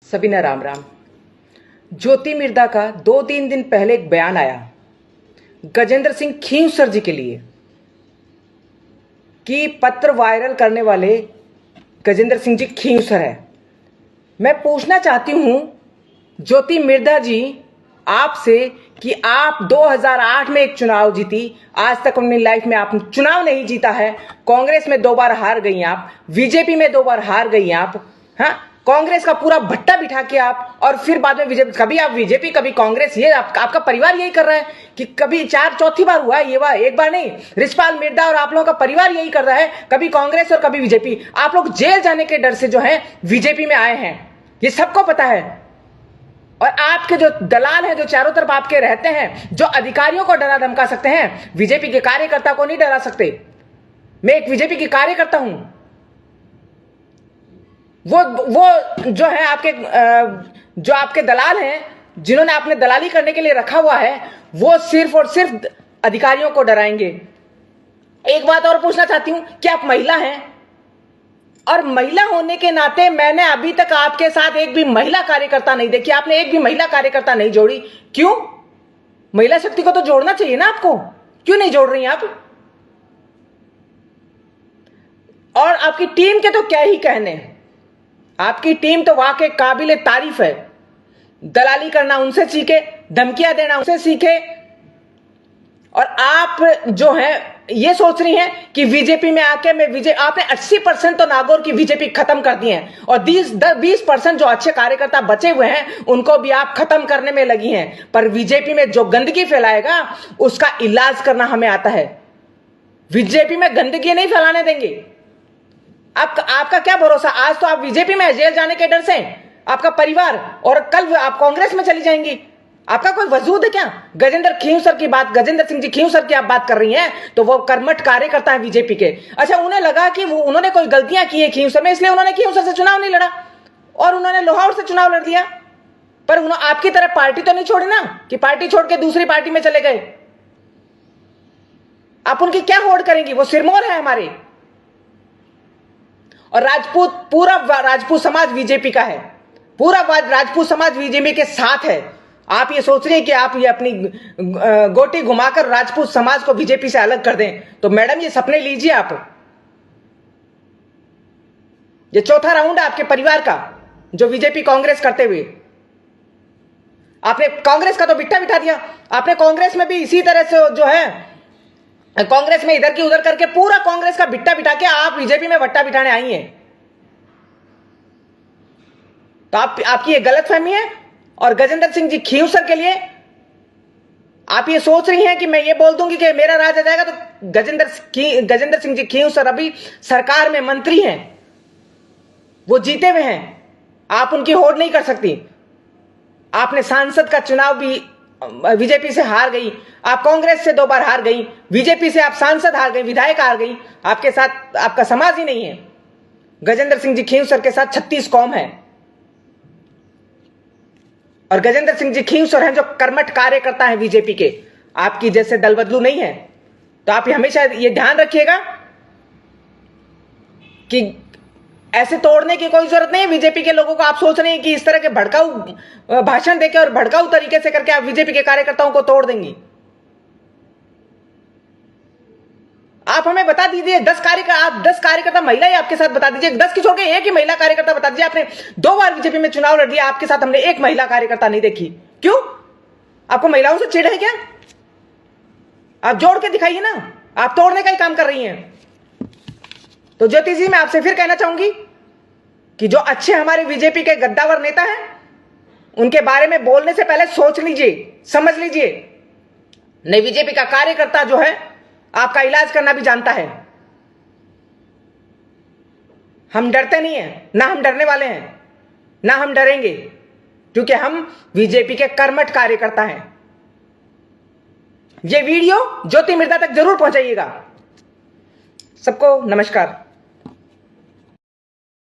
सभी ने राम राम। ज्योति मिर्दा का 2-3 दिन पहले एक बयान आया गजेंद्र सिंह खींवसर जी के लिए कि पत्र वायरल करने वाले गजेंद्र सिंह जी खींवसर है। मैं पूछना चाहती हूं ज्योति मिर्दा जी आपसे कि आप 2008 में एक चुनाव जीती, आज तक अपनी लाइफ में आपने चुनाव नहीं जीता है। कांग्रेस में 2 बार हार गई आप, बीजेपी में 2 बार हार गई आप। हाँ, कांग्रेस का पूरा भट्टा बिठा के आप, और फिर बाद में बीजेपी, कभी आप बीजेपी कभी कांग्रेस, ये आपका परिवार यही कर रहा है कि कभी चौथी बार हुआ है ये बार, एक बार नहीं। रिछपाल मिर्दा और आप लोगों का परिवार यही कर रहा है, कभी कांग्रेस और कभी बीजेपी। आप लोग जेल जाने के डर से जो है बीजेपी में आए हैं, ये सबको पता है। और आपके जो दलाल हैं, जो चारों तरफ आपके रहते हैं, जो अधिकारियों को डरा धमका सकते हैं, बीजेपी के कार्यकर्ता को नहीं डरा सकते। मैं एक बीजेपी की कार्यकर्ता हूं। वो जो है जो आपके दलाल हैं, जिन्होंने आपने दलाली करने के लिए रखा हुआ है, वो सिर्फ और सिर्फ अधिकारियों को डराएंगे। एक बात और पूछना चाहती हूं कि आप महिला हैं, और महिला होने के नाते मैंने अभी तक आपके साथ एक भी महिला कार्यकर्ता नहीं देखी। आपने एक भी महिला कार्यकर्ता नहीं जोड़ी। क्यों? महिला शक्ति को तो जोड़ना चाहिए ना आपको, क्यों नहीं जोड़ रही आप? और आपकी टीम के तो क्या ही कहने, आपकी टीम तो वाकई काबिले तारीफ है। दलाली करना उनसे सीखे, धमकियां देना उनसे सीखे। और आप जो है ये सोच रही हैं कि बीजेपी में आके आपने 80% तो नागौर की बीजेपी खत्म कर दी है, और 20% जो अच्छे कार्यकर्ता बचे हुए हैं उनको भी आप खत्म करने में लगी हैं। पर बीजेपी में जो गंदगी फैलाएगा उसका इलाज करना हमें आता है। बीजेपी में गंदगी नहीं फैलाने देंगे। आपका क्या भरोसा? आज तो आप बीजेपी में जेल जाने के डर से आपका परिवार, और कल आप कांग्रेस में चली जाएंगी। आपका कोई वजूद है क्या? गजेंद्र सिंह जी खींवसर की आप बात कर रही हैं, तो वो कर्मठ कार्यकर्ता है बीजेपी के। अच्छा, उन्हें लगा कि उन्होंने कोई गलतियां की है खींवसर में, इसलिए उन्होंने खींवसर से चुनाव नहीं लड़ा और उन्होंने लाहौर से चुनाव लड़ दिया। पर उन्होंने आपकी तरह पार्टी तो नहीं छोड़ी ना, कि पार्टी छोड़ के दूसरी पार्टी में चले गए। आप उनकी क्या होड़ करेंगी? वो सिरमौर है हमारे, और पूरा राजपूत समाज बीजेपी का है। पूरा राजपूत समाज बीजेपी के साथ है। आप ये सोच रहे हैं कि आप ये अपनी गोटी घुमाकर राजपूत समाज को बीजेपी से अलग कर दें, तो मैडम ये सपने लीजिए आप। ये चौथा राउंड है आपके परिवार का, जो बीजेपी कांग्रेस करते हुए। आपने कांग्रेस का तो बिट्टा बिठा दिया। आपने कांग्रेस में भी इसी तरह से जो है, कांग्रेस में इधर की उधर करके पूरा कांग्रेस का बिट्टा बिठा के आप बीजेपी में भट्टा बिठाने आई हैं। तो आपकी ये गलतफहमी है। और गजेंद्र सिंह जी खींवसर के लिए आप ये सोच रही हैं कि मैं ये बोल दूंगी कि मेरा राज आ जाएगा, तो गजेंद्र सिंह जी खींवसर अभी सरकार में मंत्री हैं, वो जीते हुए हैं। आप उनकी होड़ नहीं कर सकती। आपने सांसद का चुनाव भी बीजेपी से हार गई, आप कांग्रेस से 2 बार हार गई, बीजेपी से आप सांसद हार गई, विधायक हार गई। आपके साथ आपका समाज ही नहीं है। गजेंद्र सिंह जी खींवसर के साथ 36 कौम है, और गजेंद्र सिंह जी खींवसर हैं जो कर्मठ कार्यकर्ता हैं बीजेपी के। आपकी जैसे दल बदलू नहीं है। तो आप हमेशा ये ध्यान रखिएगा कि ऐसे तोड़ने की कोई जरूरत नहीं है बीजेपी के लोगों को। आप सोच रहे हैं कि इस तरह के भड़काऊ भाषण देके और भड़काऊ तरीके से करके आप बीजेपी के कार्यकर्ताओं को तोड़ देंगी। आप हमें बता दीजिए 10 कार्यकर्ता महिला ही आपके साथ बता दीजिए। 10 की छोड़ के एक ही महिला कार्यकर्ता बता दीजिए। आपने 2 बार बीजेपी में चुनाव लड़ दिया, आपके साथ हमने एक महिला कार्यकर्ता नहीं देखी। क्यों? आपको महिलाओं से चिढ़ है क्या? आप जोड़ के दिखाइए ना। आप तोड़ने का ही काम कर रही हैं। तो ज्योति जी, मैं आपसे फिर कहना चाहूंगी कि जो अच्छे हमारे बीजेपी के गद्दावर नेता हैं, उनके बारे में बोलने से पहले सोच लीजिए, समझ लीजिए। नहीं, बीजेपी का कार्यकर्ता जो है आपका इलाज करना भी जानता है। हम डरते नहीं हैं, ना हम डरने वाले हैं, ना हम डरेंगे, क्योंकि हम बीजेपी के कर्मठ कार्यकर्ता हैं। ये वीडियो ज्योति मिर्दा तक जरूर पहुंचाइएगा। सबको नमस्कार।